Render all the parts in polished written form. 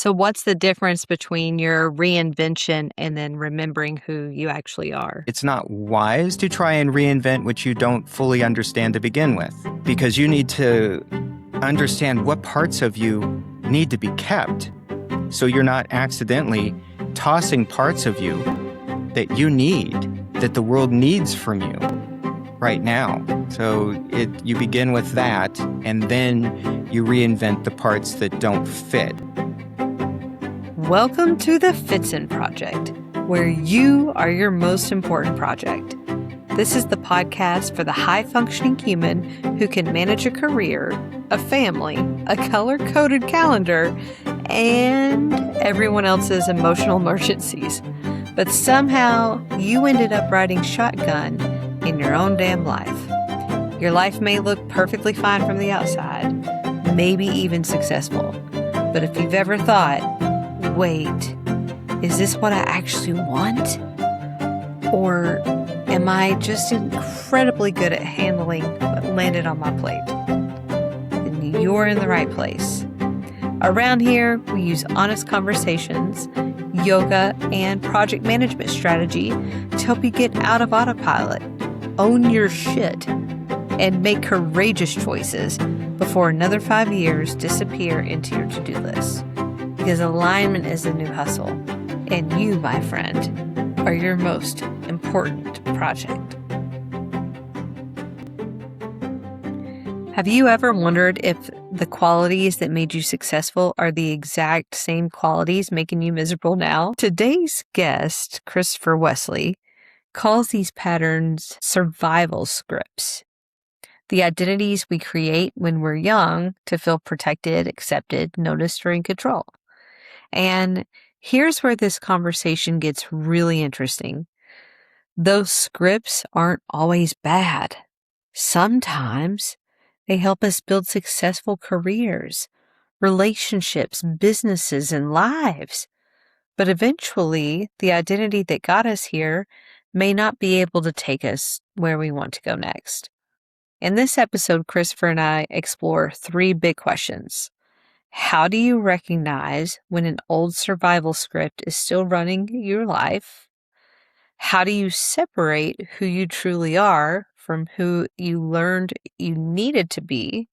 So, what's the difference between your reinvention and then remembering who you actually are? It's not wise to try and reinvent what you don't fully understand to begin with, because you need to understand what parts of you need to be kept so you're not accidentally tossing parts of you that you need, that the world needs from you right now. So you begin with that, and then you reinvent the parts that don't fit. Welcome to the FitZen Project, where you are your most important project. This is the podcast for the high-functioning human who can manage a career, a family, a color-coded calendar, and everyone else's emotional emergencies. But somehow, you ended up riding shotgun in your own damn life. Your life may look perfectly fine from the outside, maybe even successful. But if you've ever thought, wait, is this what I actually want? Or am I just incredibly good at handling what landed on my plate? Then you're in the right place. Around here, we use honest conversations, yoga, and project management strategy to help you get out of autopilot, own your shit, and make courageous choices before another 5 years disappear into your to-do list. Because alignment is the new hustle, and you, my friend, are your most important project. Have you ever wondered if the qualities that made you successful are the exact same qualities making you miserable now? Today's guest, Christopher Wesley, calls these patterns survival scripts. The identities we create when we're young to feel protected, accepted, noticed, or in control. And here's where this conversation gets really interesting. Those scripts aren't always bad. Sometimes they help us build successful careers, relationships, businesses, and lives. But eventually, the identity that got us here may not be able to take us where we want to go next. In this episode, Christopher and I explore 3 big questions. How do you recognize when an old survival script is still running your life? How do you separate who you truly are from who you learned you needed to be?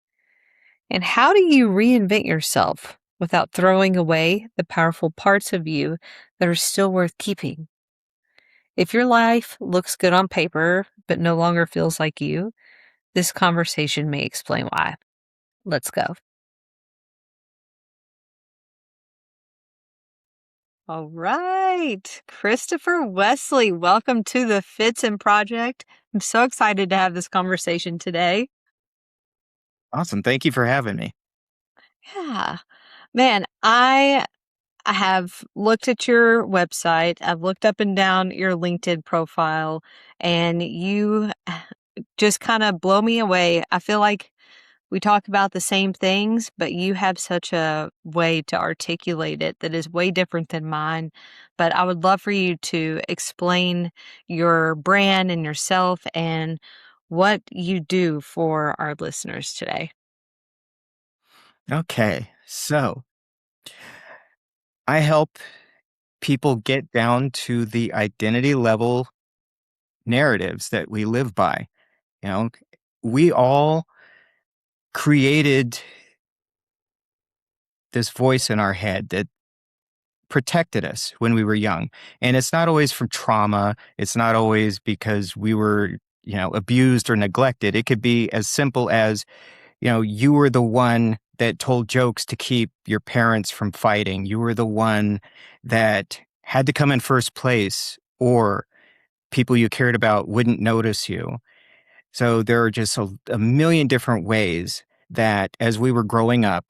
And how do you reinvent yourself without throwing away the powerful parts of you that are still worth keeping? If your life looks good on paper but no longer feels like you, this conversation may explain why. Let's go. All right, Christopher Wesley, welcome to the FitZen Project. I'm so excited to have this conversation today. Awesome. Thank you for having me. Yeah, man, I have looked at your website. I've looked up and down your LinkedIn profile, and you just kind of blow me away. I feel like we talk about the same things, but you have such a way to articulate it that is way different than mine. But I would love for you to explain your brand and yourself and what you do for our listeners today. Okay, so I help people get down to the identity level narratives that we live by. You know, we all created this voice in our head that protected us when we were young. And it's not always from trauma. It's not always because we were, abused or neglected. It could be as simple as, you were the one that told jokes to keep your parents from fighting. You were the one that had to come in first place, or people you cared about wouldn't notice you. So there are just a million different ways that as we were growing up,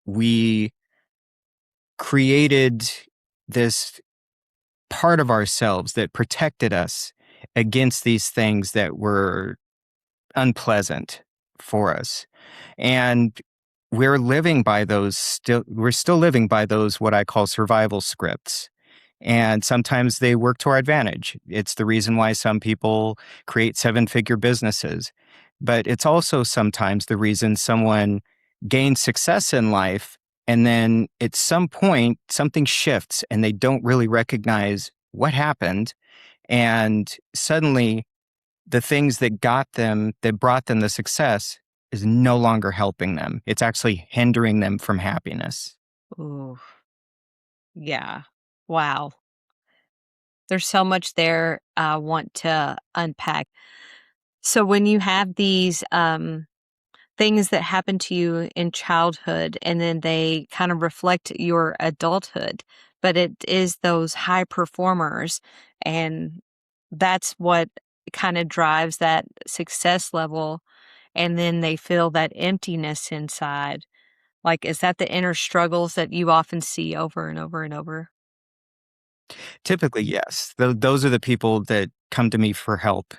we created this part of ourselves that protected us against these things that were unpleasant for us. And we're still living by those what I call survival scripts. And sometimes they work to our advantage. It's the reason why some people create 7-figure businesses. But it's also sometimes the reason someone gains success in life And then at some point, something shifts and they don't really recognize what happened. And suddenly, the things that brought them the success is no longer helping them. It's actually hindering them from happiness. Ooh, yeah. Wow. There's so much there I want to unpack. So when you have these things that happen to you in childhood and then they kind of reflect your adulthood, but it is those high performers, and that's what kind of drives that success level, and then they feel that emptiness inside. Like, is that the inner struggles that you often see over and over and over? Typically, yes. Those are the people that come to me for help.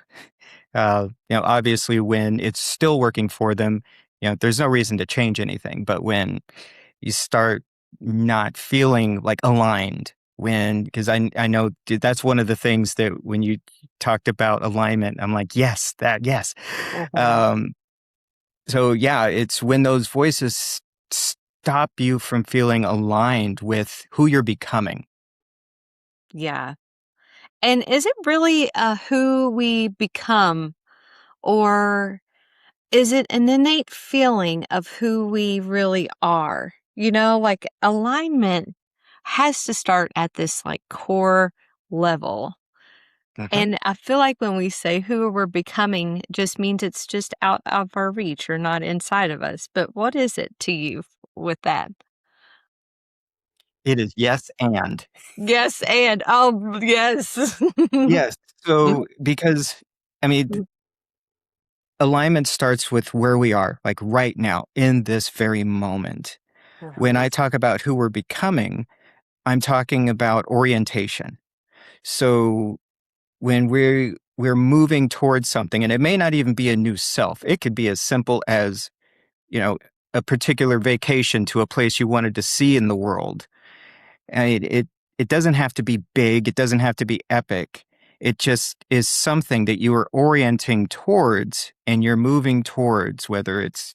Obviously, when it's still working for them, there's no reason to change anything. But when you start not feeling like aligned, because I know that's one of the things that when you talked about alignment, I'm like, yes, yes. Mhm. Um, so yeah, it's when those voices stop you from feeling aligned with who you're becoming. Yeah. And is it really who we become, or is it an innate feeling of who we really are? Like alignment has to start at this like core level. Mhm. And I feel like when we say who we're becoming, it just means it's just out of our reach or not inside of us. But what is it to you with that? It is yes and. Yes, and oh, yes. Yes. So, because, I mean, alignment starts with where we are, like right now, in this very moment. When Uh-huh. I talk about who we're becoming, I'm talking about orientation. So, when we're moving towards something, and it may not even be a new self, it could be as simple as, you know, a particular vacation to a place you wanted to see in the world. And it doesn't have to be big, it doesn't have to be epic. It just is something that you are orienting towards and you're moving towards, whether it's,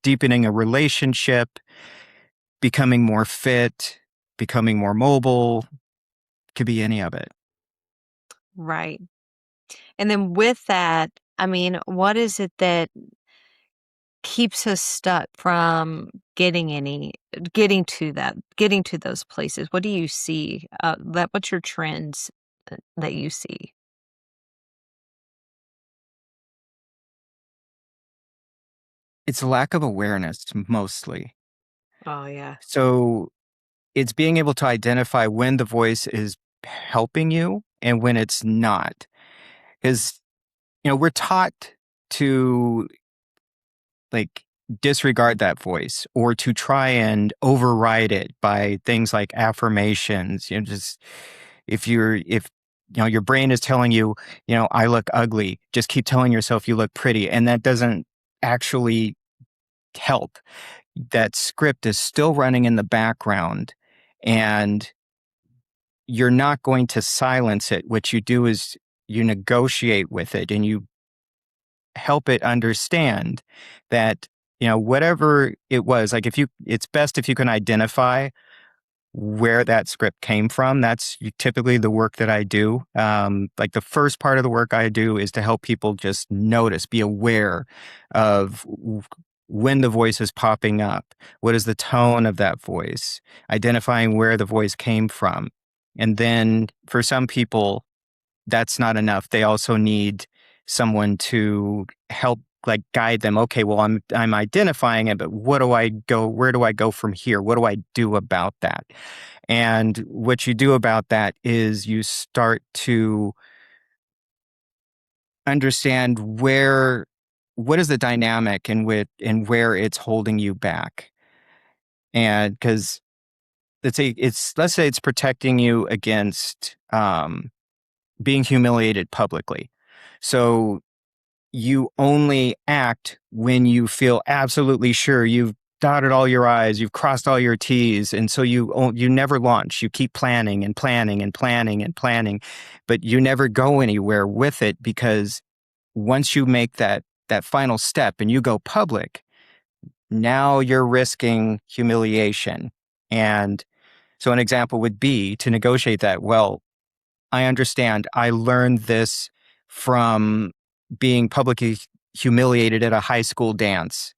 deepening a relationship, becoming more fit, becoming more mobile, could be any of it. Right. And then with that, I mean, what is it that keeps us stuck from getting to those places? What do you see? What's your trends that you see? It's lack of awareness mostly. Oh yeah. So it's being able to identify when the voice is helping you and when it's not. Because, we're taught to like disregard that voice or to try and override it by things like affirmations. Just if your brain is telling you, I look ugly, just keep telling yourself you look pretty. And that doesn't actually help. That script is still running in the background and you're not going to silence it. What you do is you negotiate with it and you help it understand that, whatever it was, like it's best if you can identify where that script came from. That's typically the work that I do. Like the first part of the work I do is to help people just notice, be aware of when the voice is popping up. What is the tone of that voice? Identifying where the voice came from. And then for some people, that's not enough. They also need someone to help like guide them. Okay, well, I'm identifying it, but where do I go from here? What do I do about that? And what you do about that is you start to understand what is the dynamic and where it's holding you back. And because let's say it's protecting you against being humiliated publicly. So you only act when you feel absolutely sure you've dotted all your I's, you've crossed all your T's. And so you never launch. You keep planning and planning and planning and planning, but you never go anywhere with it because once you make that final step and you go public, now you're risking humiliation. And so an example would be to negotiate that. Well, I understand. I learned this from being publicly humiliated at a high school dance.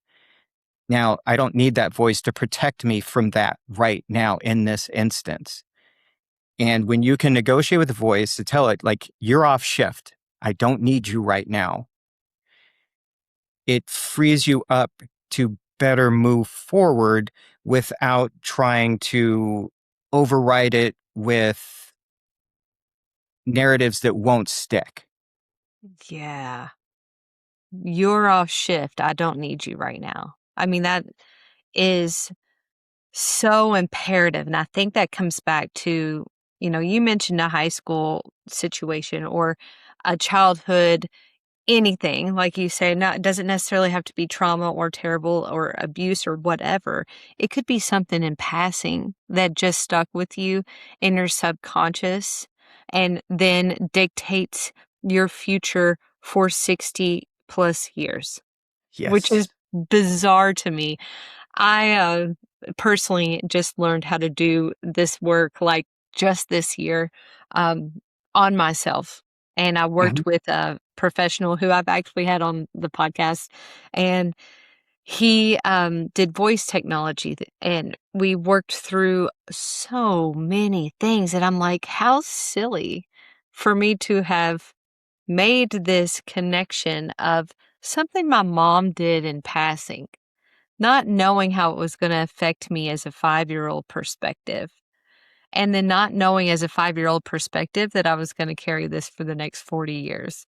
Now, I don't need that voice to protect me from that right now in this instance. And when you can negotiate with the voice to tell it, like, you're off shift, I don't need you right now, it frees you up to better move forward without trying to override it with narratives that won't stick. Yeah. You're off shift. I don't need you right now. I mean, that is so imperative. And I think that comes back to, you mentioned a high school situation or a childhood anything, like you say, not it doesn't necessarily have to be trauma or terrible or abuse or whatever. It could be something in passing that just stuck with you in your subconscious and then dictates your future for 60 plus years, which is Yes. bizarre to me. I personally just learned how to do this work like just this year um, on myself. And I Mhm. worked with a professional who I've actually had on the podcast, and he did voice technology. And we worked through so many things. And I'm like, how silly for me to have made this connection of something my mom did in passing, not knowing how it was gonna affect me as a five-year-old perspective, and then not knowing as a five-year-old perspective that I was gonna carry this for the next 40 years,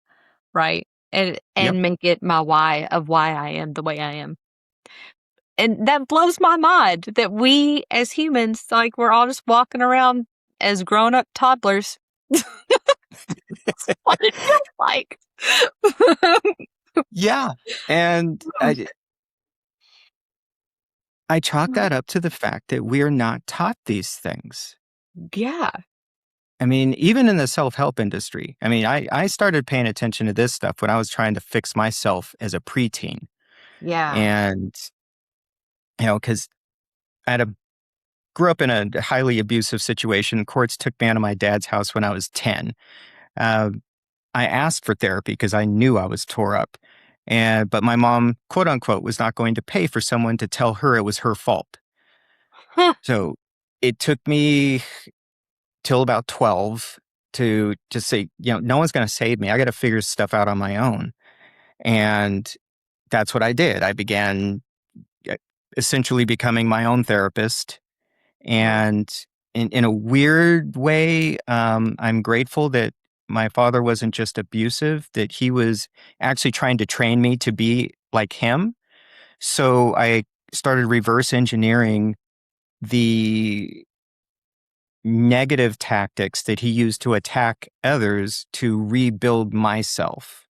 right? And Yep. and make it my why of why I am the way I am. And that blows my mind that we as humans, like, we're all just walking around as grown-up toddlers. That's what it feels like. Yeah. And I chalk that up to the fact that we are not taught these things. Yeah, I mean, even in the self-help industry, I mean, I started paying attention to this stuff when I was trying to fix myself as a preteen. yeah. And, because I grew up in a highly abusive situation. Courts took me out of my dad's house when I was 10. Uh, I asked for therapy because I knew I was tore up. But my mom, quote unquote, was not going to pay for someone to tell her it was her fault. Huh, So it took me till about 12 to just say, no one's going to save me. I got to figure stuff out on my own. And that's what I did. I began uh, essentially becoming my own therapist. wow. And in a weird way, I'm grateful that my father wasn't just abusive, that he was actually trying to train me to be like him. So I started reverse engineering the negative tactics that he used to attack others to rebuild myself.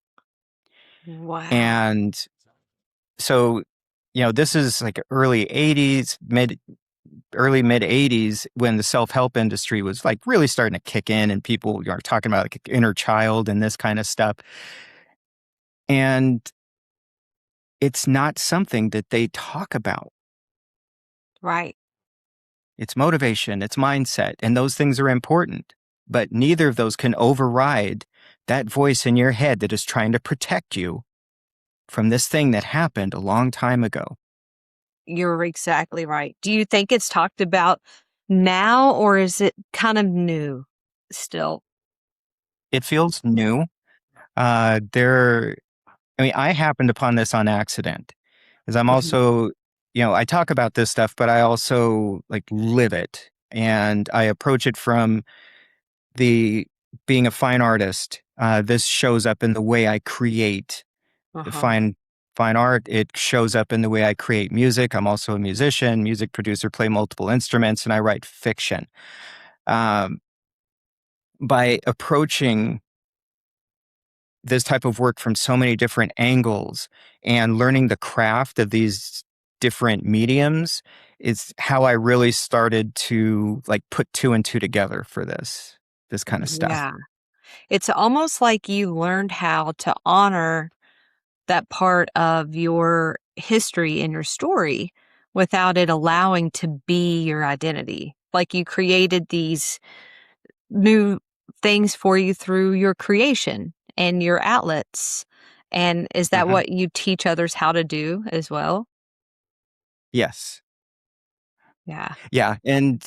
Wow. And so, this is like early 80s, early mid 80s when the self-help industry was like really starting to kick in and people are talking about like inner child and this kind of stuff. And it's not something that they talk about. Right. It's motivation, it's mindset, and those things are important. But neither of those can override that voice in your head that is trying to protect you from this thing that happened a long time ago. You're exactly right. Do you think it's talked about now, or is it kind of new still? It feels new. I mean, I happened upon this on accident because I'm Mhm. also, I talk about this stuff, but I also like live it and I approach it from the being a fine artist. This shows up in the way I create Uh-huh. fine art. It shows up in the way I create music. I'm also a musician, music producer, play multiple instruments, and I write fiction. Um, by approaching this type of work from so many different angles and learning the craft of these different mediums is how I really started to like put two and two together for this kind of stuff. Yeah. It's almost like you learned how to honor that part of your history and your story without it allowing to be your identity. Like you created these new things for you through your creation and your outlets. And is that Mhm. what you teach others how to do as well? Yes. Yeah. Yeah, and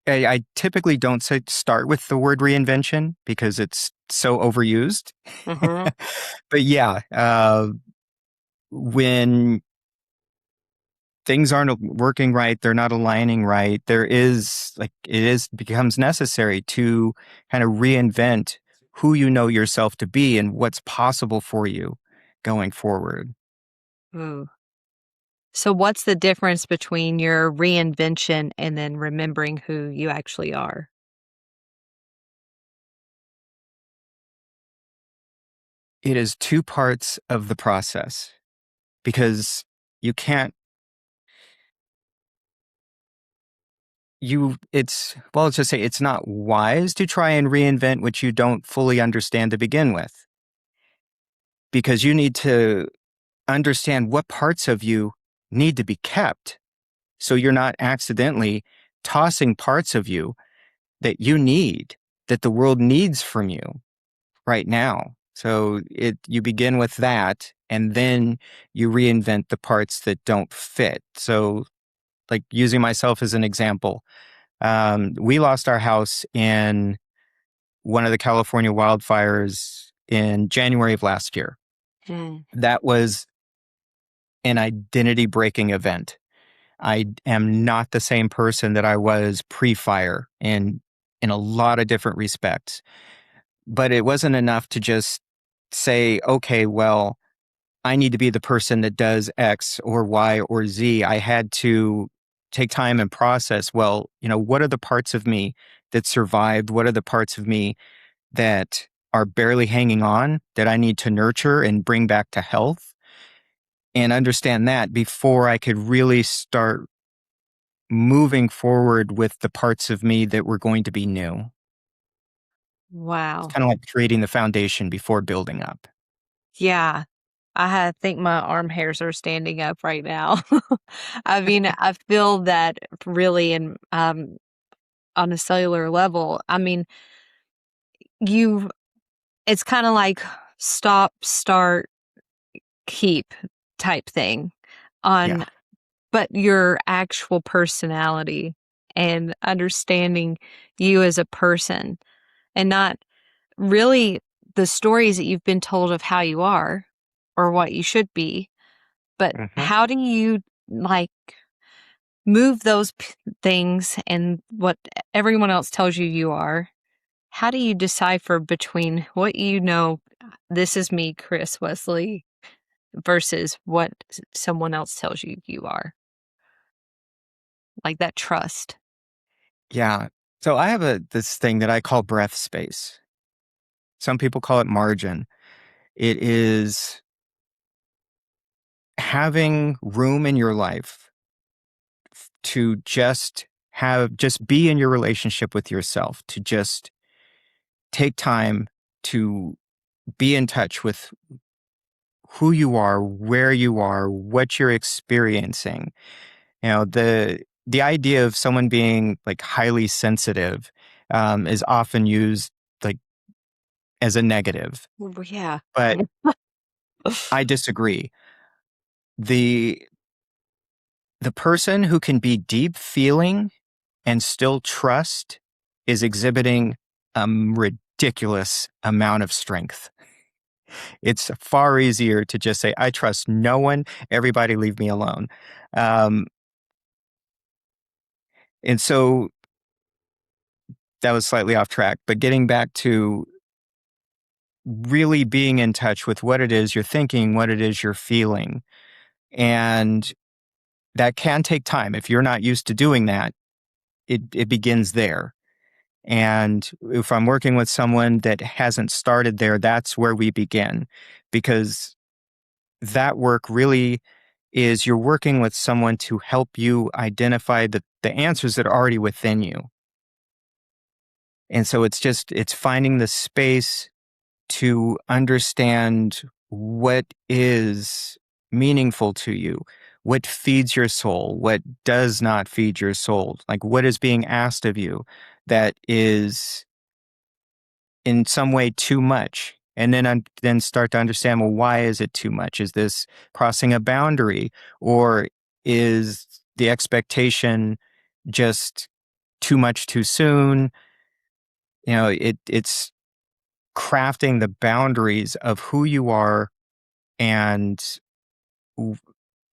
I typically don't say start with the word reinvention because it's so overused. Mhm. But yeah, when things aren't working right, they're not aligning right, there is like it is becomes necessary to kind of reinvent who you know yourself to be and what's possible for you going forward. Ooh. So what's the difference between your reinvention and then remembering who you actually are? It is two parts of the process because you can't it's well, let's just say it's not wise to try and reinvent what you don't fully understand to begin with because you need to understand what parts of you need to be kept so you're not accidentally tossing parts of you that you need, that the world needs from you right now. So you begin with that and then you reinvent the parts that don't fit. So like using myself as an example, we lost our house in one of the California wildfires in January of last year. Mm. That was an identity breaking event. I am not the same person that I was pre-fire in a lot of different respects. But it wasn't enough to just say, okay, well, I need to be the person that does X or Y or Z. I had to take time and process, well, what are the parts of me that survived? What are the parts of me that are barely hanging on that I need to nurture and bring back to health? And understand that before I could really start moving forward with the parts of me that were going to be new. It's Wow. kind of like creating the foundation before building up. Yeah. Think my arm hairs are standing up right now. I mean, I feel that really in on a cellular level. I mean, you it's kind of like stop, start, keep type thing on Yeah. but your actual personality and understanding you as a person and not really the stories that you've been told of how you are or what you should be, but Mhm. how do you like move those things and what everyone else tells you you are? How do you decipher between what you know, this is me, Chris Wesley, versus what someone else tells you you are? Like that trust. Yeah. So I have this thing that I call breath space. Some people call it margin. It is having room in your life to just be in your relationship with yourself, to just take time to be in touch with who you are, where you are, what you're experiencing. The idea of someone being like highly sensitive is often used like as a negative, Well, yeah. but I disagree. The the person who can be deep feeling and still trust is exhibiting a ridiculous amount of strength. It's far easier to just say, I trust no one, everybody leave me alone. Um, and so that was slightly off track, but getting back to really being in touch with what it is you're thinking, what it is you're feeling. And that can take time. If you're not used to doing that, it begins there. And if I'm working with someone that hasn't started there, that's where we begin because that work really is you're working with someone to help you identify the answers that are already within you. And so it's finding the space to understand what is meaningful to you, what feeds your soul, what does not feed your soul, like what is being asked of you that is in some way too much. And then start to understand, well, why is it too much? Is this crossing a boundary, or is the expectation just too much too soon? It's crafting the boundaries of who you are, and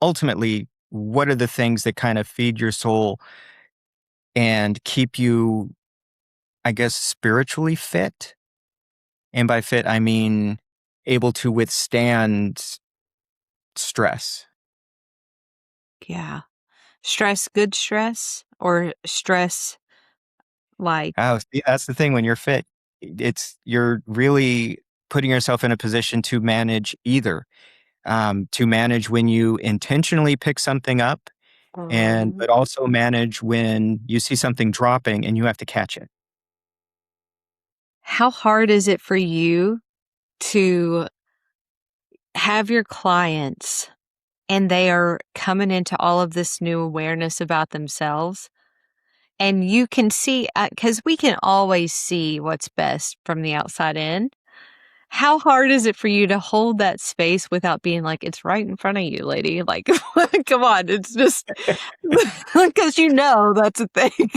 ultimately, what are the things that kind of feed your soul and keep you, I guess, spiritually fit? And by fit, I mean able to withstand stress. Yeah. Stress, good stress, or stress like, Oh, see, that's the thing. When you're fit, you're really putting yourself in a position to manage either. To manage when you intentionally pick something up, but also manage when you see something dropping and you have to catch it. how hard is it for you to have your clients and they are coming into all of this new awareness about themselves? And you can see, because we can always see what's best from the outside in. How hard is it for you to hold that space without being like, it's right in front of you, lady? Like, come on, it's just because that's a thing.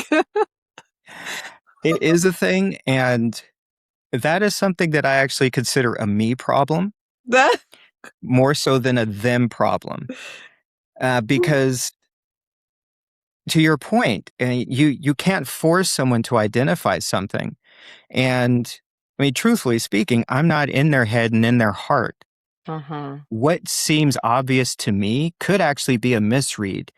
It is a thing, and that is something that I actually consider a me problem That more so than a them problem. Because to your point, you can't force someone to identify something. And I mean, truthfully speaking, I'm not in their head and in their heart. Uh-huh. What seems obvious to me could actually be a misread,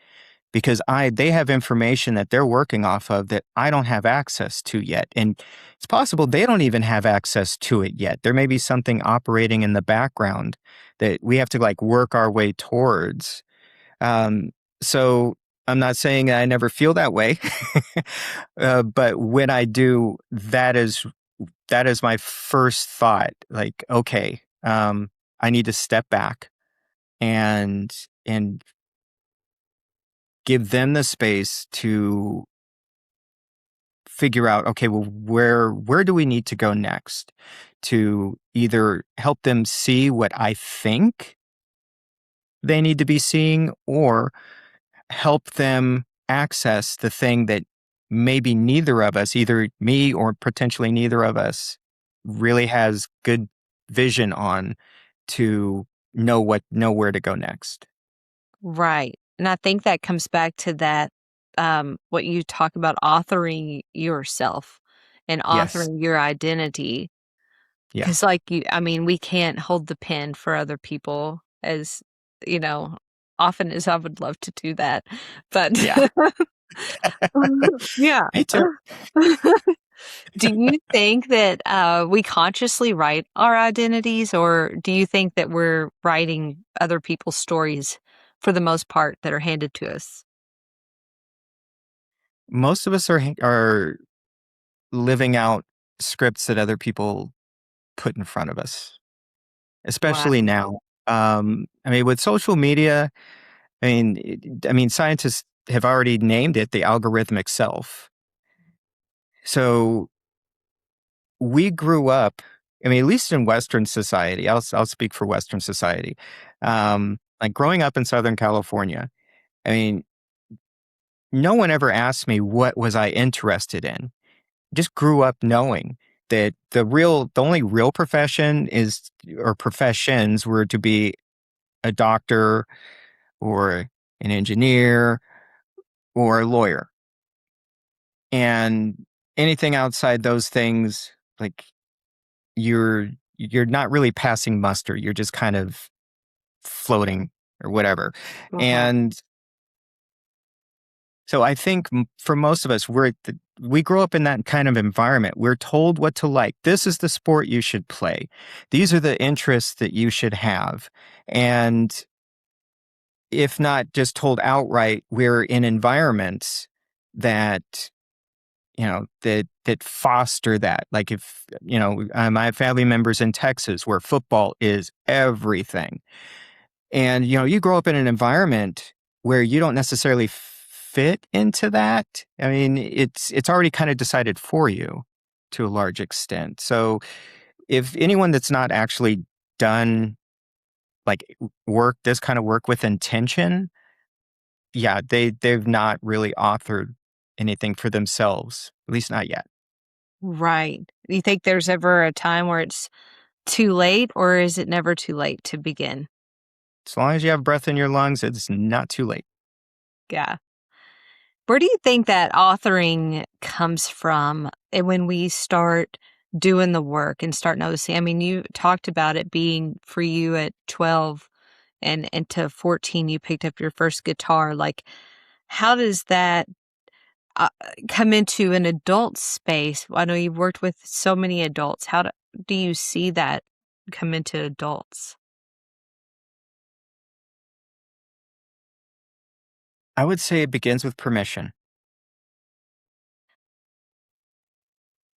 because they have information that they're working off of that I don't have access to yet. And it's possible they don't even have access to it yet. There may be something operating in the background that we have to like work our way towards. Um, so I'm not saying I never feel that way, but when I do, that is my first thought. Like, okay, I need to step back and give them the space to figure out, okay, well, where do we need to go next to either help them see what I think they need to be seeing, or help them access the thing that maybe neither of us, either me or potentially neither of us, really has good vision on, to know where to go next. Right. And I think that comes back to that, what you talk about authoring yourself and Yes. authoring your identity. Yeah. 'Cause I mean, we can't hold the pen for other people as, you know, often as I would love to do that. But Yeah. yeah. Me too. Do you think that, we consciously write our identities, or do you think that we're writing other people's stories for the most part that are handed to us? Most of us are living out scripts that other people put in front of us, Wow. especially now. I mean, with social media, I mean, scientists have already named it the algorithmic self. So we grew up. I mean, at least in Western society, I'll speak for Western society. Like growing up in Southern California, I mean, no one ever asked me what was I interested in. Just grew up knowing that the only real profession is, or professions were, to be a doctor or an engineer or a lawyer. And anything outside those things, like, you're you're not really passing muster. You're just kind of floating or whatever. Uh-huh. And so I think for most of us, we grow up in that kind of environment. We're told what to like. This is the sport you should play. These are the interests that you should have. And if not just told outright, we're in environments that that foster that. Like if, I have family members in Texas where football is everything. And, you grow up in an environment where you don't necessarily fit into that. I mean, it's already kind of decided for you to a large extent. So if anyone that's not actually done like this kind of work with intention, yeah, they've not really authored anything for themselves, at least not yet. Right. Do you think there's ever a time where it's too late, or is it never too late to begin? As long as you have breath in your lungs, it's not too late. Yeah. Where do you think that authoring comes from when we start doing the work and start noticing? I mean, you talked about it being for you at 12 and to 14, you picked up your first guitar. Like, how does that uh, come into an adult space? I know you've worked with so many adults. Do you see that come into adults? I would say it begins with permission.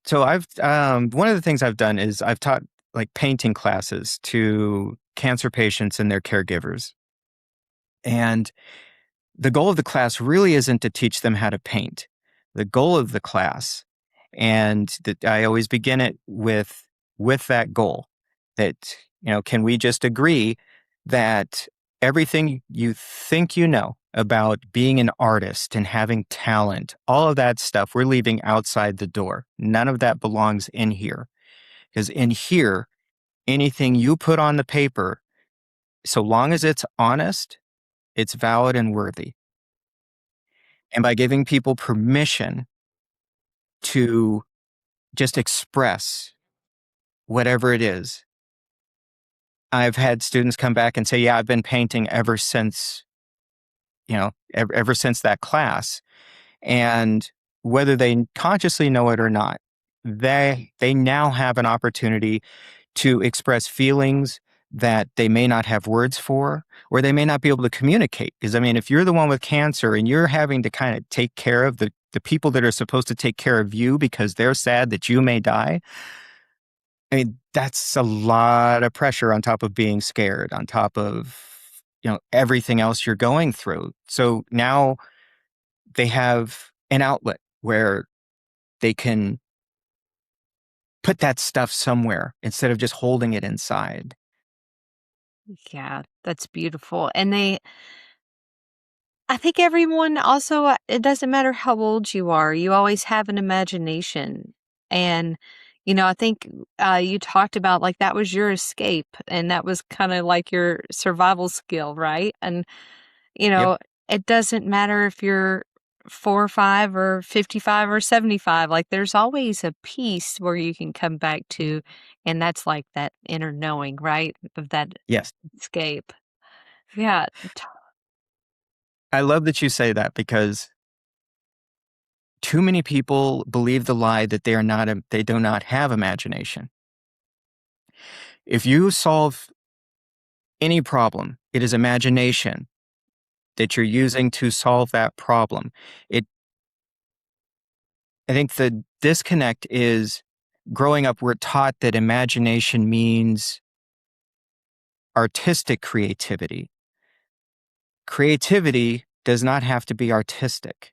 So one of the things I've done is I've taught like painting classes to cancer patients and their caregivers. And the goal of the class really isn't to teach them how to paint. The goal of the class, and that I always begin it with that goal, that can we just agree that everything you think you know about being an artist and having talent, all of that stuff, we're leaving outside the door. None of that belongs in here. Because in here, anything you put on the paper, so long as it's honest, it's valid and worthy. And by giving people permission to just express whatever it is, I've had students come back and say, yeah, I've been painting ever since, ever since that class. And whether they consciously know it or not, they now have an opportunity to express feelings that they may not have words for, or they may not be able to communicate. Because I mean, if you're the one with cancer and you're having to kind of take care of the people that are supposed to take care of you because they're sad that you may die, I mean, that's a lot of pressure on top of being scared, on top of, everything else you're going through. So now they have an outlet where they can put that stuff somewhere instead of just holding it inside. Yeah, that's beautiful. I think everyone also, it doesn't matter how old you are, you always have an imagination. And, I think you talked about like that was your escape and that was kind of like your survival skill, right? And, you Yep. know, it doesn't matter if you're 4 or 5 or 55 or 75, like there's always a piece where you can come back to. And that's like that inner knowing, right? Of that Yes. escape. Yeah. I love that you say that because too many people believe the lie that they do not have imagination. If you solve any problem, it is imagination that you're using to solve that problem. It I think the disconnect is growing up, we're taught that imagination means artistic creativity. Creativity does not have to be artistic.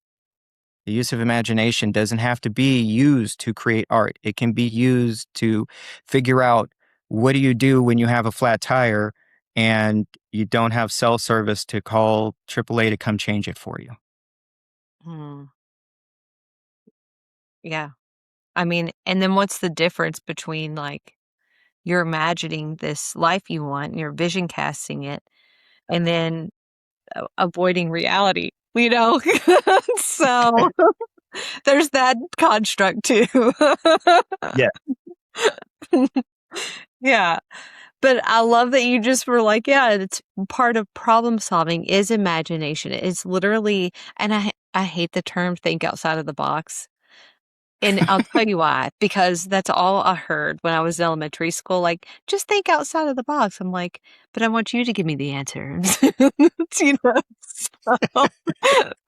The use of imagination doesn't have to be used to create art. It can be used to figure out, what do you do when you have a flat tire and you don't have cell service to call AAA to come change it for you? Hmm. Yeah. I mean, and then what's the difference between like you're imagining this life you want, you're vision casting it, and then avoiding reality, you know? So there's that construct too. Yeah. Yeah. But I love that you just were like, yeah, it's part of problem solving is imagination. It's literally, and I hate the term think outside of the box. And I'll tell you why, because that's all I heard when I was in elementary school, like, "Just think outside of the box." I'm like, "But I want you to give me the answer." You know? So,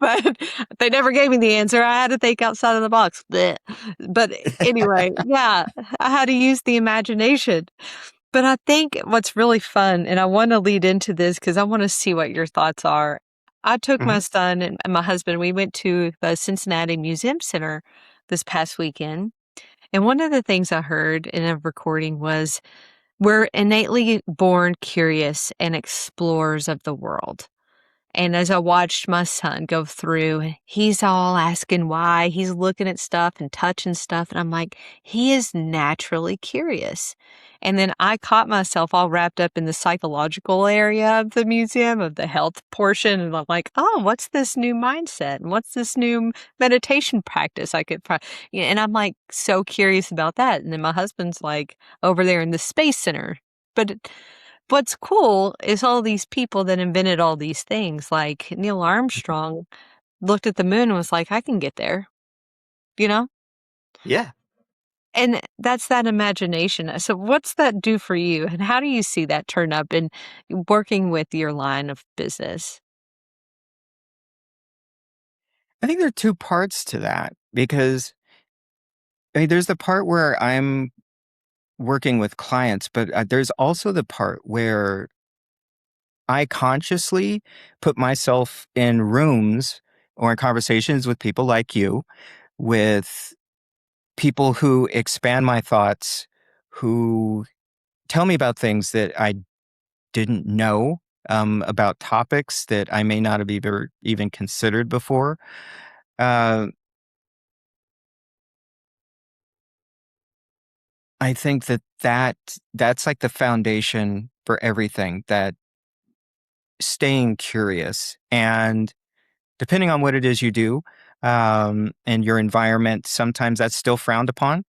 but they never gave me the answer. I had to think outside of the box. Blech. But anyway, yeah, I had to use the imagination. But I think what's really fun, and I wanna lead into this because I wanna see what your thoughts are. I took my Mhm. son and my husband, we went to the Cincinnati Museum Center this past weekend, and one of the things I heard in a recording was, "We're innately born curious and explorers of the world." And as I watched my son go through, he's all asking why. He's looking at stuff and touching stuff. And I'm like, he is naturally curious. And then I caught myself all wrapped up in the psychological area of the museum, of the health portion. And I'm like, oh, what's this new mindset? And what's this new meditation practice I could yeah, and I'm like so curious about that. And then my husband's like over there in the space center. But what's cool is all these people that invented all these things, like Neil Armstrong looked at the moon and was like, "I can get there," you know? Yeah. And that's that imagination. So what's that do for you? And how do you see that turn up in working with your line of business? I think there are two parts to that because I mean, there's the part where I'm working with clients, but there's also the part where I consciously put myself in rooms or in conversations with people like you, with people who expand my thoughts, who tell me about things that I didn't know, about topics that I may not have even considered before. Uh, I think that's like the foundation for everything, that staying curious. And depending on what it is you do, and your environment, sometimes that's still frowned upon.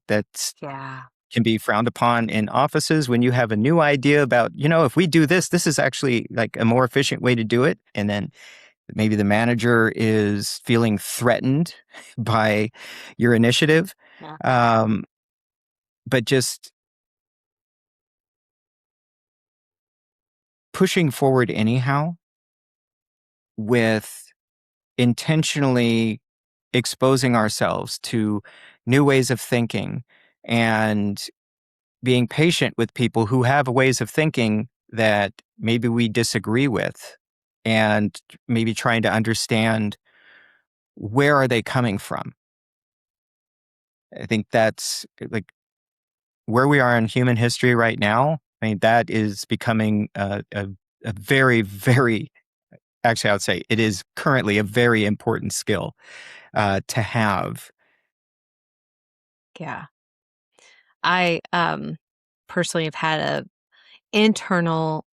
That's Yeah. can be frowned upon in offices when you have a new idea about, if we do this, this is actually like a more efficient way to do it. And then maybe the manager is feeling threatened by your initiative. Yeah. Um, but just pushing forward anyhow with intentionally exposing ourselves to new ways of thinking and being patient with people who have ways of thinking that maybe we disagree with, and maybe trying to understand where are they coming from. I think that's like where we are in human history right now. I mean, that is becoming a very, very, actually, I would say it is currently a very important skill to have. Yeah. I personally have had a internal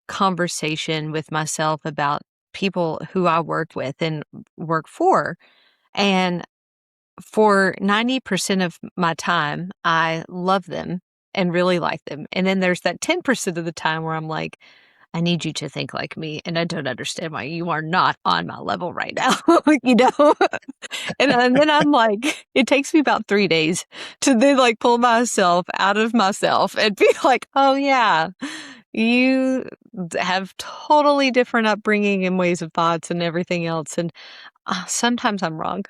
conversation with myself about people who I worked with and work for. And for 90% of my time, I love them and really like them. And then there's that 10% of the time where I'm like, I need you to think like me, and I don't understand why you are not on my level right now, you know? And then I'm like, it takes me about 3 days to then, like, pull myself out of myself and be like, "Oh, yeah, you have totally different upbringing and ways of thoughts and everything else," and, sometimes I'm wrong.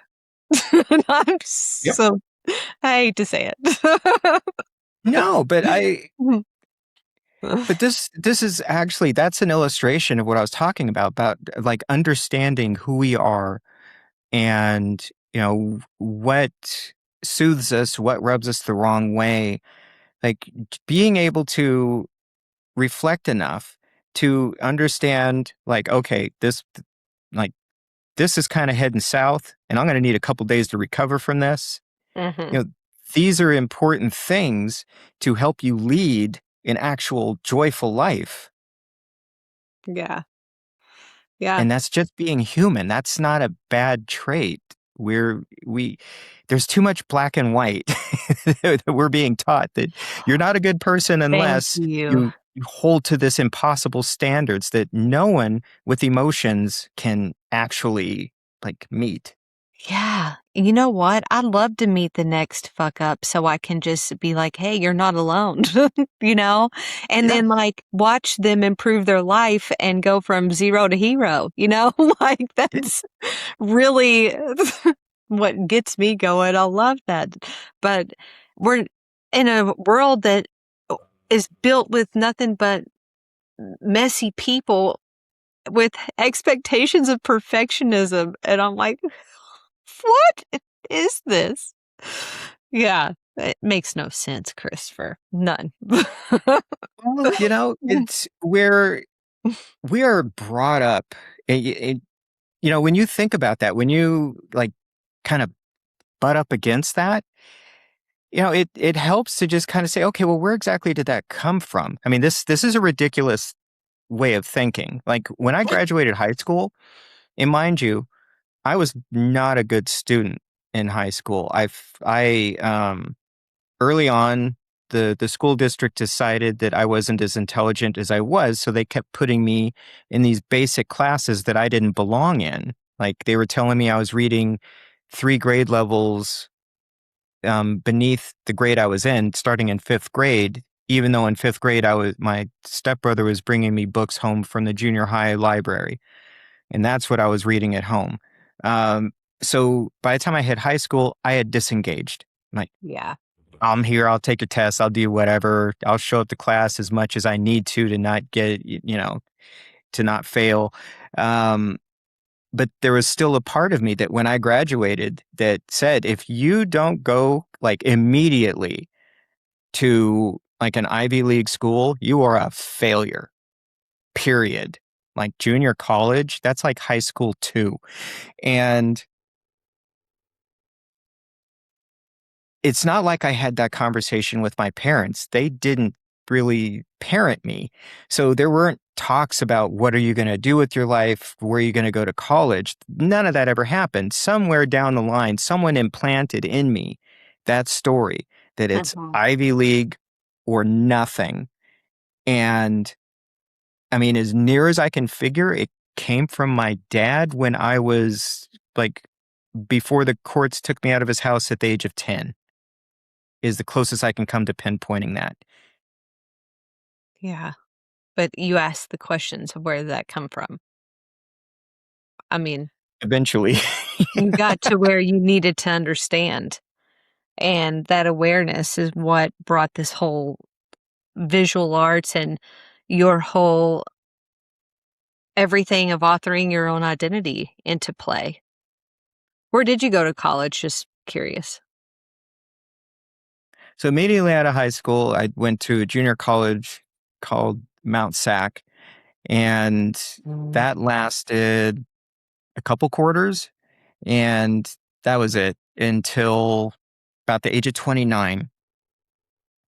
And I'm Yep. so I hate to say it. No, but Mhm. this is actually, that's an illustration of what I was talking about like understanding who we are, and what soothes us, what rubs us the wrong way, like being able to reflect enough to understand, like, okay, like this is kind of heading south, and I'm going to need a couple days to recover from this. Mhm. you know these are important things to help you lead an actual joyful life. Yeah. Yeah. And that's just being human. That's not a bad trait. We There's too much black and white that we're being taught, that you're not a good person Thank unless you. you hold to this impossible standards that no one with emotions can actually like meet. Yeah. You know what? I'd love to meet the next fuck up so I can just be like, "Hey, you're not alone." You know? And Yeah. then, like, watch them improve their life and go from 0 to hero, you know? Like, Yeah. that's really what gets me going. I love that. But we're in a world that is built with nothing but messy people with expectations of perfectionism, and I'm like, "What is this?" Yeah, it makes no sense, Christopher. None. Well, it's where we are brought up. When you think about that, when you like kind of butt up against that, it helps to just kind of say, okay, well, where exactly did that come from? I mean, this is a ridiculous way of thinking. Like when I graduated high school, and mind you, I was not a good student in high school. I early on, the school district decided that I wasn't as intelligent as I was, so they kept putting me in these basic classes that I didn't belong in. Like they were telling me I was reading 3 grade levels beneath the grade I was in, starting in 5th grade. Even though in 5th grade, my stepbrother was bringing me books home from the junior high library, and that's what I was reading at home. Um, so by the time I hit high school, I had disengaged. Like, Yeah. I'm here. I'll take a test. I'll do whatever. I'll show up to class as much as I need to not get, to not fail. Um, but there was still a part of me that when I graduated that said, if you don't go like immediately to like an Ivy League school, you are a failure, period. Like junior college, that's like high school too. And it's not like I had that conversation with my parents. They didn't really parent me. So there weren't talks about what are you going to do with your life? Where are you going to go to college? None of that ever happened. Somewhere down the line, someone implanted in me that story that it's Mhm. Ivy League or nothing. And I mean, as near as I can figure, it came from my dad when I was like before the courts took me out of his house at the age of 10 is the closest I can come to pinpointing that. Yeah. But you asked the questions of where did that come from? I mean, Eventually. you got to where you needed to understand, and that awareness is what brought this whole visual arts and your whole everything of authoring your own identity into play. Where did you go to college? Just curious. So immediately out of high school, I went to a junior college called Mount Sac, and Mm. that lasted a couple quarters, and that was it until about the age of 29.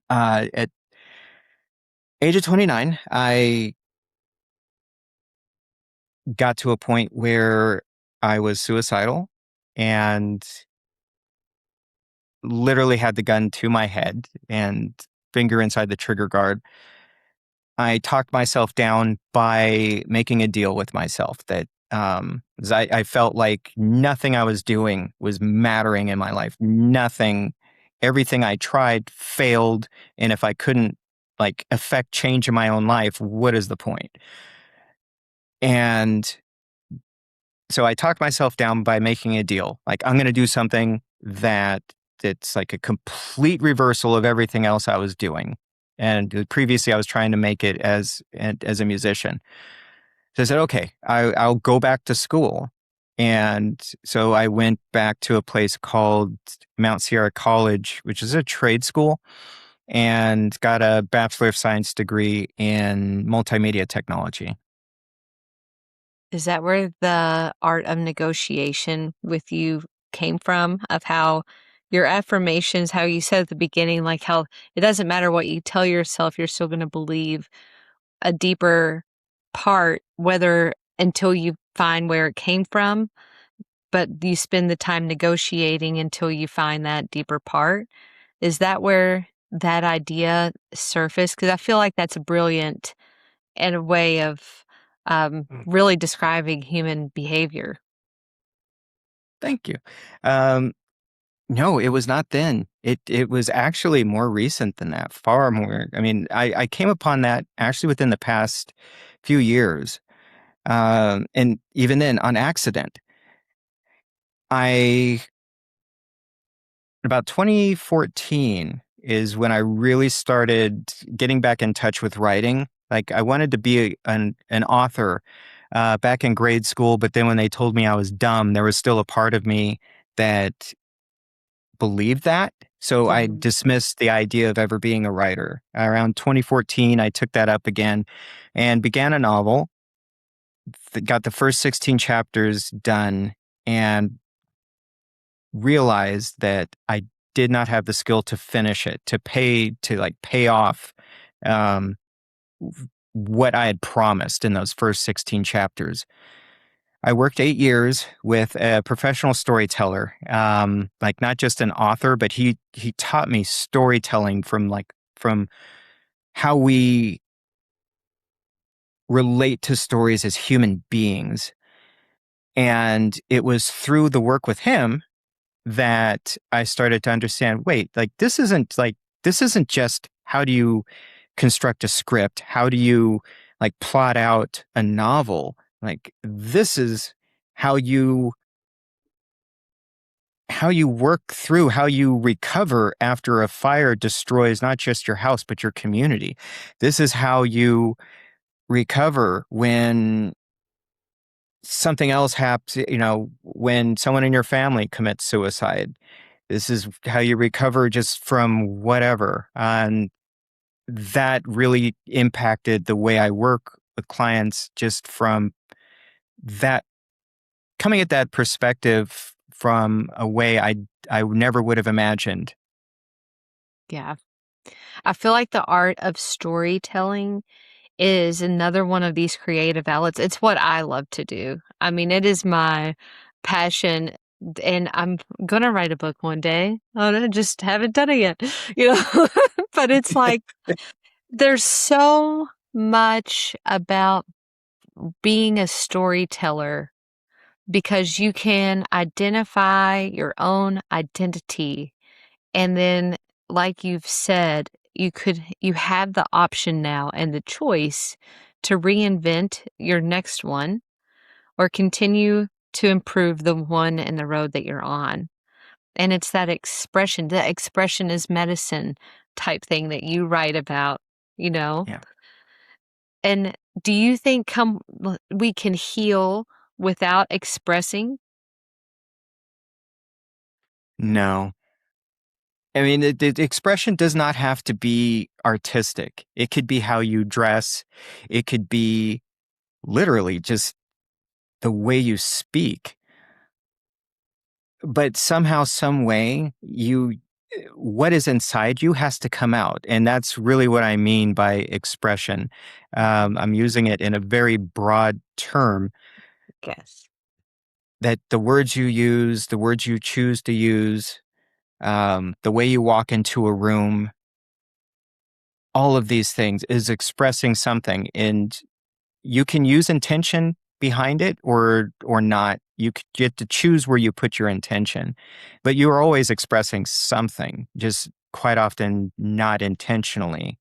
At age of 29, I got to a point where I was suicidal and literally had the gun to my head and finger inside the trigger guard. I talked myself down by making a deal with myself that 'cause I felt like nothing I was doing was mattering in my life. Nothing, everything I tried failed. And if I couldn't like affect change in my own life, what is the point? And so I talked myself down by making a deal. Like I'm going to do something that's like a complete reversal of everything else I was doing. And previously, I was trying to make it as a musician. So I said, okay, I'll go back to school. And so I went back to a place called Mount Sierra College, which is a trade school, and got a Bachelor of Science degree in multimedia technology. Is that where the art of negotiation with you came from? Of how your affirmations, how you said at the beginning, like how it doesn't matter what you tell yourself, you're still going to believe a deeper part, whether until you find where it came from, but you spend the time negotiating until you find that deeper part. Is that where that idea surfaced? Because I feel like that's brilliant and a way of really describing human behavior. Thank you. Um, no, it was not then. It was actually more recent than that, far more. I mean, I came upon that actually within the past few years. And even then on accident. I About 2014 is when I really started getting back in touch with writing. Like I wanted to be an author back in grade school, but then when they told me I was dumb, there was still a part of me that believed that. So I Mhm. dismissed the idea of ever being a writer. Around 2014, I took that up again and began a novel. Got the first 16 chapters done and realized that I did not have the skill to finish it, to pay off um, what I had promised in those first 16 chapters. I worked 8 years with a professional storyteller, like not just an author, but he taught me storytelling from how we relate to stories as human beings. And it was through the work with him that I started to understand, wait, this isn't just how do you construct a script? How do you like plot out a novel? Like this is how you work through, how you recover after a fire destroys not just your house, but your community. This is how you recover when something else happens, when someone in your family commits suicide. This is how you recover just from whatever. And that really impacted the way I work with clients just from that, coming at that perspective from a way I never would have imagined. Yeah. I feel like the art of storytelling is another one of these creative outlets. It's what I love to do. I mean, it is my passion, and I'm gonna write a book one day. I just haven't done it yet, you know? But it's like there's so much about being a storyteller because you can identify your own identity. And then, like you've said, you have the option now and the choice to reinvent your next one or continue to improve the one in the road that you're on. And it's that expression is medicine type thing that you write about, you know? Yeah. And do you think we can heal without expressing? No. I mean, the expression does not have to be artistic. It could be how you dress. It could be literally just the way you speak. But somehow, some way, what is inside you has to come out, and that's really what I mean by expression. I'm using it in a very broad term Yes. that the words you use, the words you choose to use, the way you walk into a room, all of these things is expressing something, and you can use intention behind it or not. Get to choose where you put your intention, but you are always expressing something, just quite often not intentionally.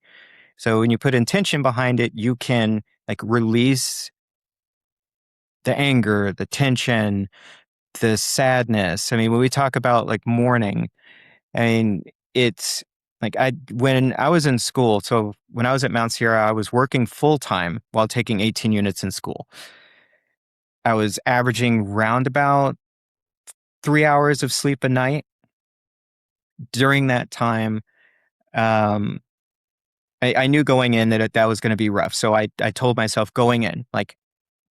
So when you put intention behind it, you can like release the anger, the tension, the sadness. I mean, when we talk about like mourning, I mean, it's like when I was in school, so when I was at Mount Sierra, I was working full time while taking 18 units in school. I was averaging round about 3 hours of sleep a night. During that time, um, I knew going in that was going to be rough. So I told myself going in, like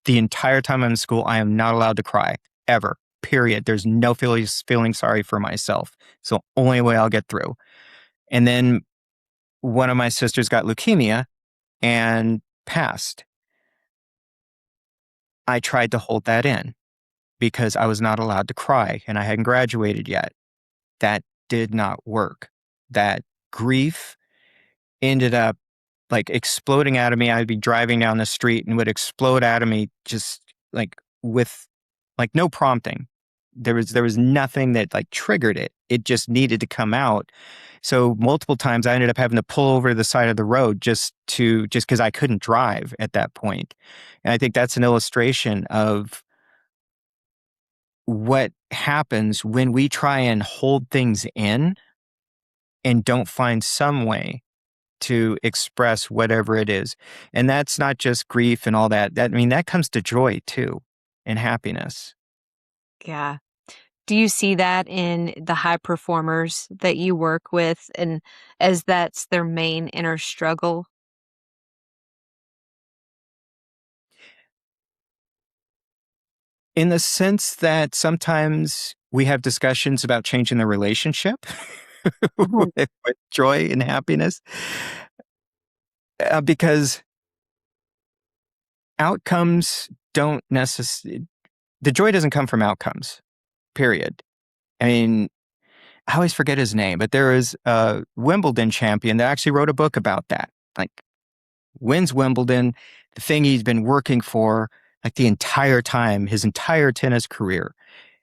the entire time I'm in school, I am not allowed to cry ever. Period. There's no feeling sorry for myself. It's the only way I'll get through. And then one of my sisters got leukemia and passed. I tried to hold that in because I was not allowed to cry and I hadn't graduated yet. That did not work. That grief ended up like exploding out of me. I'd be driving down the street and would explode out of me just like with like no prompting. there was nothing that like triggered it. It just needed to come out. So multiple times I ended up having to pull over to the side of the road just because I couldn't drive at that point. And I think that's an illustration of what happens when we try and hold things in and don't find some way to express whatever it is. And that's not just grief and all that. I mean, that comes to joy too and happiness. Yeah. Do you see that in the high performers that you work with and as that's their main inner struggle? In the sense that sometimes we have discussions about changing the relationship Mhm. with joy and happiness, because outcomes don't necessarily, the joy doesn't come from outcomes, period. I mean, I always forget his name, but there is a Wimbledon champion that actually wrote a book about that. Like, wins Wimbledon, the thing he's been working for like the entire time, his entire tennis career.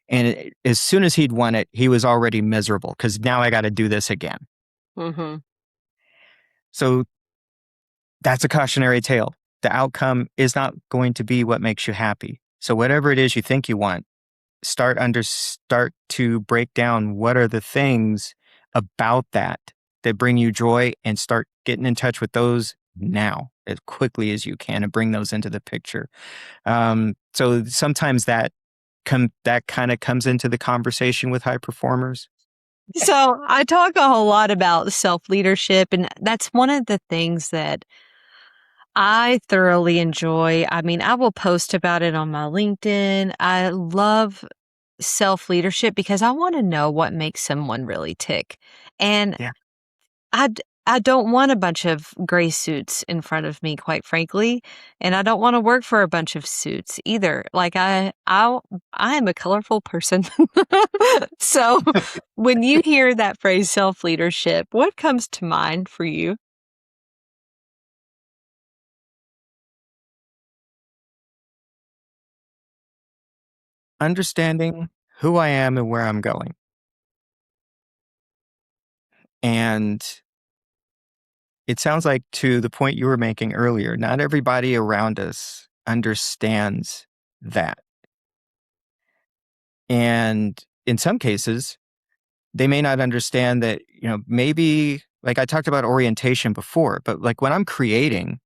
And as soon as he'd won it, he was already miserable because now I got to do this again. Mhm. So that's a cautionary tale. The outcome is not going to be what makes you happy. So whatever it is you think you want, start to break down what are the things about that bring you joy, and start getting in touch with those now as quickly as you can and bring those into the picture. So sometimes that kind of comes into the conversation with high performers. So, I talk a whole lot about self-leadership, and that's one of the things that I thoroughly enjoy. I mean, I will post about it on my LinkedIn. I love self-leadership because I wanna know what makes someone really tick. And Yeah. I don't want a bunch of gray suits in front of me, quite frankly, and I don't wanna work for a bunch of suits either. Like, I am a colorful person. So, when you hear that phrase self-leadership, what comes to mind for you? Understanding who I am and where I'm going. And it sounds like, to the point you were making earlier, not everybody around us understands that. And in some cases, they may not understand that, maybe like I talked about orientation before, but like when I'm creating,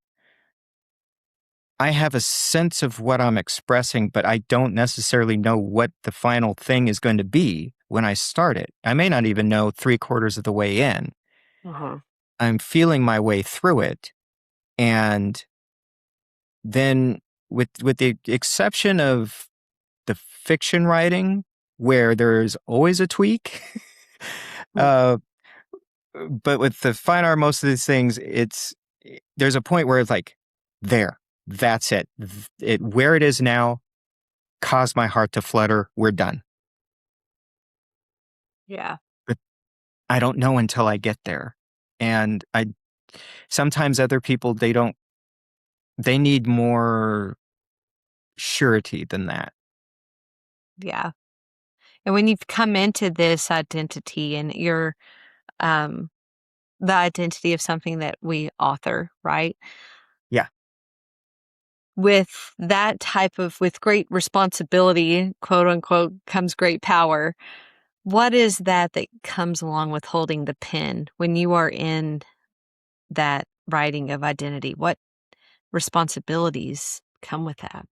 I have a sense of what I'm expressing, but I don't necessarily know what the final thing is going to be when I start it. I may not even know three-quarters of the way in. Uh-huh. I'm feeling my way through it. And then, with the exception of the fiction writing, where there's always a tweak, Mm, uh, but with the fine art, most of these things, there's a point where it's like, there, that's it. Where it is now caused my heart to flutter. We're done. yeah, But I don't know until I get there. And I sometimes other people, they need more surety than that. yeah. And when you've come into this identity and you're, um, the identity of something that we author, right? Yeah. With that type of with great responsibility, quote unquote, comes great power. What is that comes along with holding the pen when you are in that writing of identity? What responsibilities come with that?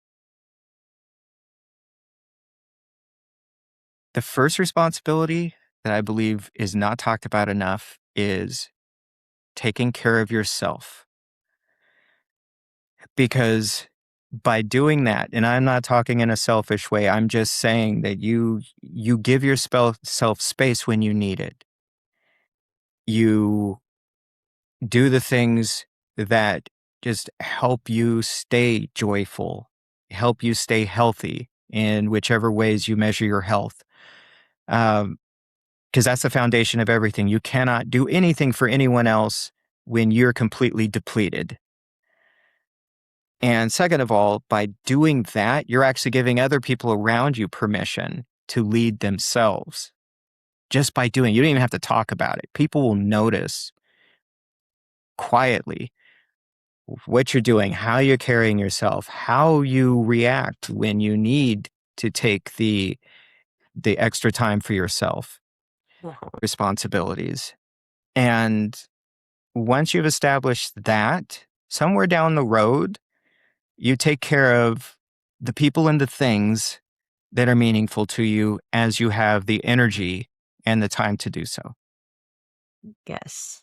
The first responsibility that I believe is not talked about enough is taking care of yourself. Because by doing that, and I'm not talking in a selfish way, I'm just saying that you give yourself space when you need it. You do the things that just help you stay joyful, help you stay healthy in whichever ways you measure your health. Um, because that's the foundation of everything. You cannot do anything for anyone else when you're completely depleted. And second of all, by doing that, you're actually giving other people around you permission to lead themselves just by doing. You don't even have to talk about it. People will notice quietly what you're doing, how you're carrying yourself, how you react when you need to take the extra time for yourself, responsibilities. And once you've established that, somewhere down the road, you take care of the people and the things that are meaningful to you as you have the energy and the time to do so. Yes.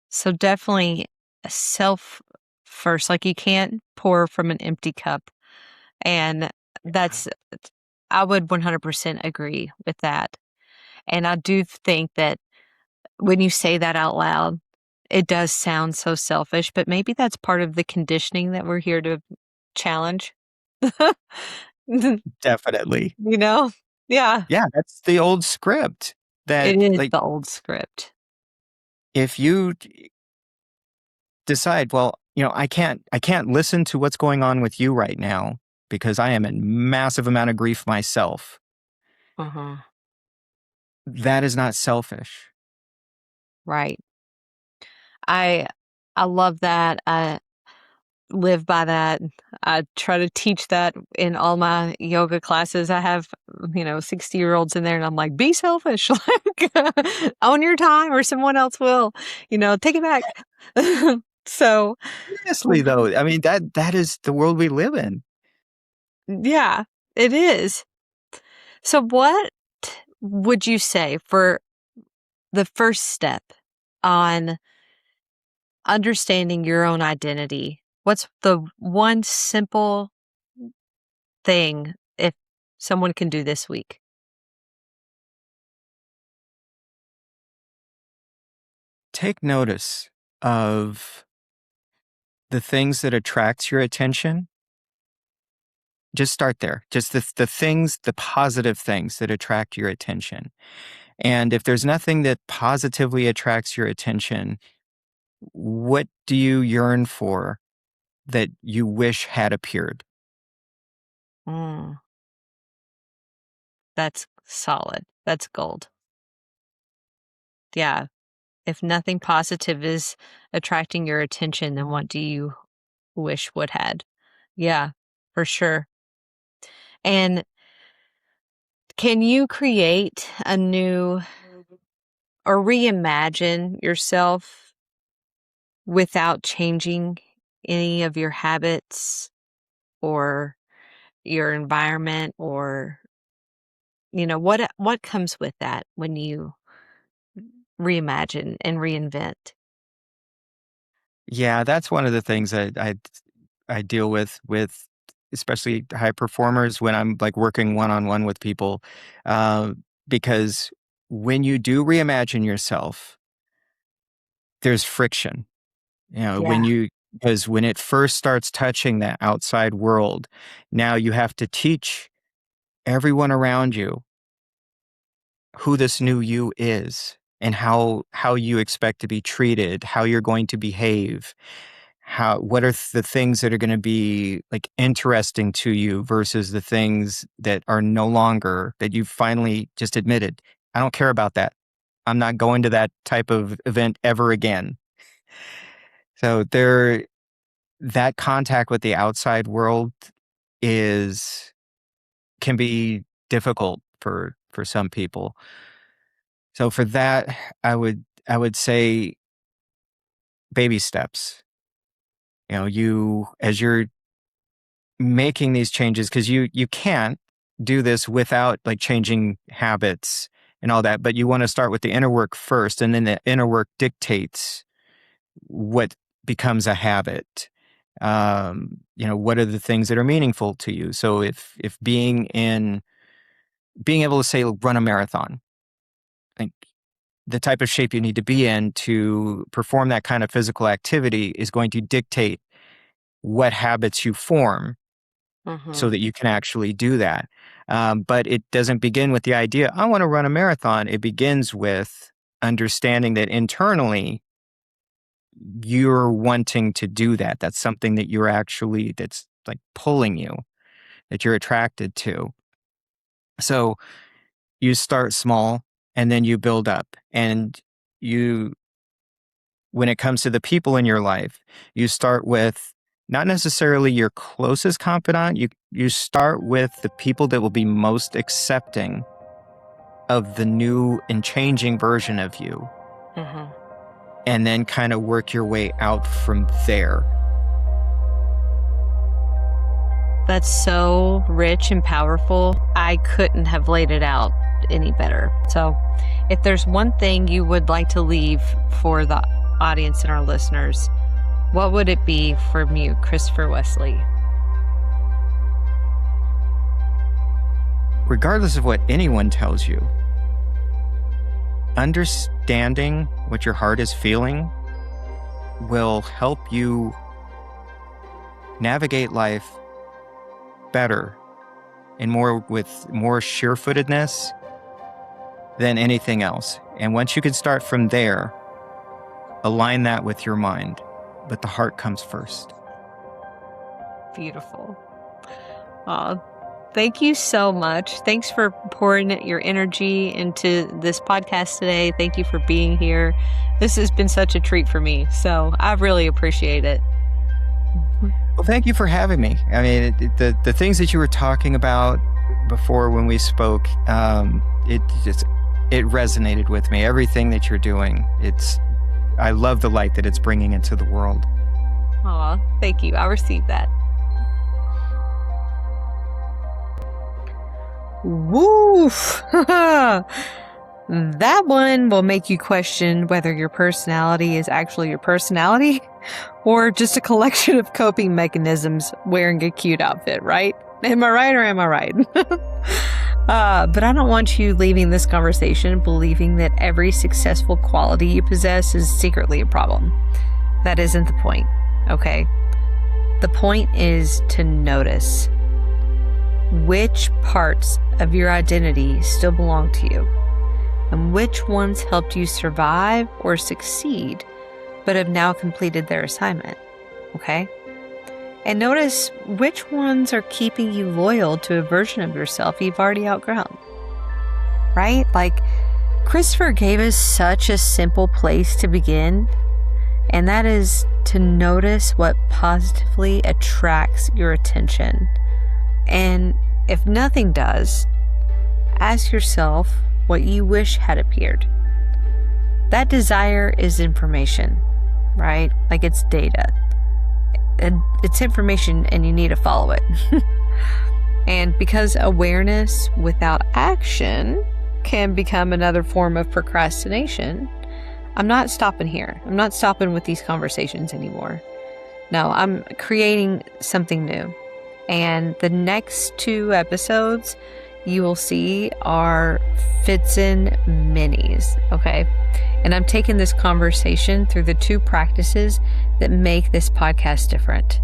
So definitely self first. Like you can't pour from an empty cup. And that's, I would 100% agree with that. And I do think that when you say that out loud, it does sound so selfish, but maybe that's part of the conditioning that we're here to challenge. You Definitely. know? Yeah. Yeah, that's the old script that, It is like, the old script. if you decide, well, I can't listen to what's going on with you right now because I am in massive amount of grief myself. Uh-huh. That is not selfish. Right. I I love that. I live by that. I try to teach that in all my yoga classes. I have, 60-year-olds in there and I'm like, be selfish, like own your time or someone else will, take it back. So, Honestly, though, I mean, that is the world we live in. yeah, it is. So what would you say for the first step on understanding your own identity? What's the one simple thing if someone can do this week? Take notice of the things that attracts your attention. Just start there. Just the things, the positive things that attract your attention. And if there's nothing that positively attracts your attention, what do you yearn for that you wish had appeared? Mm, that's solid. That's gold. Yeah. If nothing positive is attracting your attention, then what do you wish would had? Yeah, for sure. And can you create a new or reimagine yourself without changing any of your habits or your environment or what comes with that when you reimagine and reinvent? Yeah, that's one of the things that I deal with especially high performers when I'm like working one on one with people, uh, because when you do reimagine yourself, there's friction. Yeah. Because when it first starts touching that outside world, now you have to teach everyone around you who this new you is and how you expect to be treated, how you're going to behave, what are the things that are going to be like interesting to you versus the things that are no longer, that you finally just admitted, I don't care about that. I'm not going to that type of event ever again. So that contact with the outside world is can be difficult for some people. So for that, I would say baby steps. You as you're making these changes, because you can't do this without like changing habits and all that, but you want to start with the inner work first, and then the inner work dictates what becomes a habit. What are the things that are meaningful to you? So if being able to say run a marathon, like the type of shape you need to be in to perform that kind of physical activity is going to dictate what habits you form so Mhm. that you can actually do that. But it doesn't begin with the idea, I want to run a marathon. It begins with understanding that internally you're wanting to do that. That's something that that's like pulling you, that you're attracted to. So you start small and then you build up. And when it comes to the people in your life, you start with not necessarily your closest confidant. You start with the people that will be most accepting of the new and changing version of you. Mm-hmm. And then kind of work your way out from there. That's so rich and powerful. I couldn't have laid it out any better. So if there's one thing you would like to leave for the audience and our listeners, what would it be from you, Christopher Wesley? Regardless of what anyone tells you, understanding what your heart is feeling will help you navigate life better and with more sure-footedness than anything else. And once you can start from there, align that with your mind, but the heart comes first. Beautiful. Thank you so much. Thanks for pouring your energy into this podcast today. Thank you for being here. This has been such a treat for me, so I really appreciate it. Well, thank you for having me. I mean, the things that you were talking about before when we spoke, it resonated with me. Everything that you're doing, I love the light that it's bringing into the world. Aw, thank you. I received that. Woof! That one will make you question whether your personality is actually your personality or just a collection of coping mechanisms wearing a cute outfit, right? Am I right or am I right? But I don't want you leaving this conversation believing that every successful quality you possess is secretly a problem. That isn't the point, okay? The point is to notice which parts of your identity still belong to you and which ones helped you survive or succeed but have now completed their assignment, okay? And notice which ones are keeping you loyal to a version of yourself you've already outgrown, right? Like, Christopher gave us such a simple place to begin, and that is to notice what positively attracts your attention. And if nothing does, ask yourself what you wish had appeared. That desire is information, right? Like, it's data. And it's information and you need to follow it. And because awareness without action can become another form of procrastination, I'm not stopping here. I'm not stopping with these conversations anymore. No, I'm creating something new. And the next 2 episodes you will see are FitZen minis, okay? And I'm taking this conversation through the 2 practices that make this podcast different.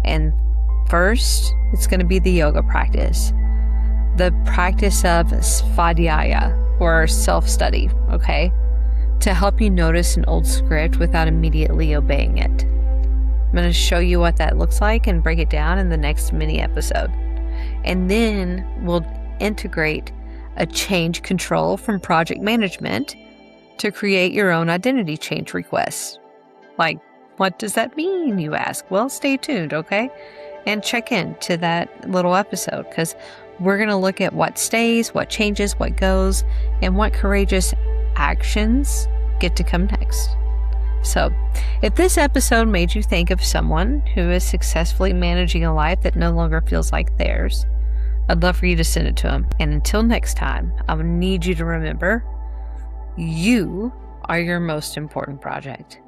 And first, it's going to be the yoga practice. The practice of svadhyaya, or self-study, okay? To help you notice an old script without immediately obeying it. I'm going to show you what that looks like and break it down in the next mini episode. And then we'll integrate a change control from project management to create your own identity change requests. Like, what does that mean, you ask? Well, stay tuned, okay? And check in to that little episode, because we're going to look at what stays, what changes, what goes, and what courageous actions get to come next. So, if this episode made you think of someone who is successfully managing a life that no longer feels like theirs, I'd love for you to send it to them. And until next time, I would need you to remember, you are your most important project.